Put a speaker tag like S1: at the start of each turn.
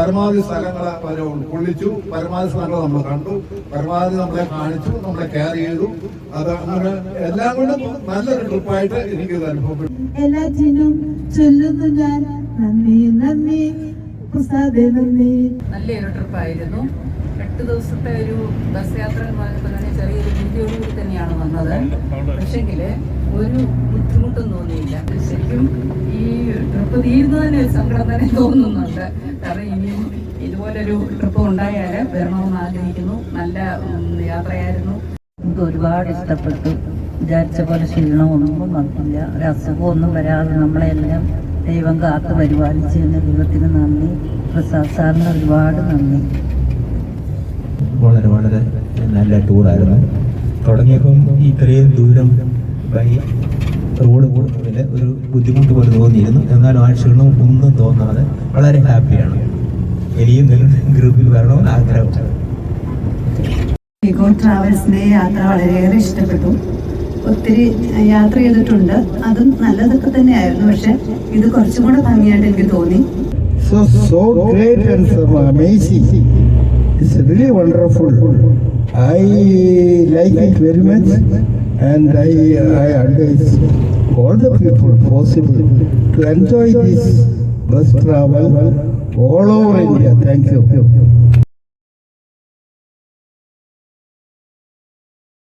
S1: പരമാവധി സ്ഥലങ്ങളെ അവരെ ഉൾക്കൊള്ളിച്ചു, പരമാവധി സ്ഥലങ്ങൾ നമ്മൾ കണ്ടു, പരമാവധി നമ്മളെ കാണിച്ചു, നമ്മളെ കെയർ ചെയ്തു. അത് അങ്ങനെ എല്ലാം കൊണ്ടും നല്ലൊരു ട്രിപ്പായിട്ട് എനിക്കിത് അനുഭവപ്പെട്ടു.
S2: എല്ലാറ്റിനും ചൊല്ലുന്നു ഞാൻ നന്ദി നന്ദി നന്ദി.
S3: നല്ലൊരു ട്രിപ്പായിരുന്നു. 8 ദിവസത്തെ ഒരു ബസ് യാത്ര എന്ന് പറഞ്ഞപ്പോൾ തന്നെ ചെറിയൊരു രീതിയോടുകൂടി തന്നെയാണ് വന്നത്. പക്ഷെങ്കില് ഒരു ബുദ്ധിമുട്ടും തോന്നിയില്ല. ശരിക്കും ഈ ട്രിപ്പ് തീരുന്നതിന് ഒരു സങ്കടം തന്നെ തോന്നുന്നുണ്ട്. കാരണം ഇനിയും ഇതുപോലൊരു ട്രിപ്പ് ഉണ്ടായാൽ വരണമെന്ന് ആഗ്രഹിക്കുന്നു. നല്ല യാത്രയായിരുന്നു.
S4: എനിക്ക് ഒരുപാട് ഇഷ്ടപ്പെട്ടു. വിചാരിച്ച പോലെ ക്ഷീണമൊന്നും വന്നില്ല. ഒരു അസുഖമൊന്നും വരാതെ നമ്മളെല്ലാം ദൈവം കാത്ത് പരിപാലിച്ചതിന് ദൈവത്തിന് നന്ദി. പ്രസാദ് സാറിന് ഒരുപാട് നന്ദി.
S5: വളരെ വളരെ നല്ല ടൂറായിരുന്നു. തുടങ്ങിയപ്പം ഇത്രയും ദൂരം ബൈ റോഡ് പോകുന്നതിൽ ഒരു ബുദ്ധിമുട്ട് പോലെ തോന്നിയിരുന്നു. എന്നാലും ആ ക്ഷീണവും ഒന്നും തോന്നാതെ വളരെ ഹാപ്പിയാണ്. ഇനിയും ഗ്രൂപ്പിൽ വരണമെന്ന് ആഗ്രഹം.
S2: ഇഗോ ട്രാവൽസിന്റെ യാത്ര വളരെയേറെ ഇഷ്ടപ്പെട്ടു. ഒത്തിരി യാത്ര ചെയ്തിട്ടുണ്ട്, അതും നല്ലതൊക്കെ തന്നെയായിരുന്നു. പക്ഷെ ഇത് കുറച്ചും കൂടെ ഭംഗിയായിട്ട് എനിക്ക് തോന്നി.
S6: So great and so amazing. It's really wonderful. I like it very much, and I advise all the people possible to enjoy this bus travel all over India. Thank you.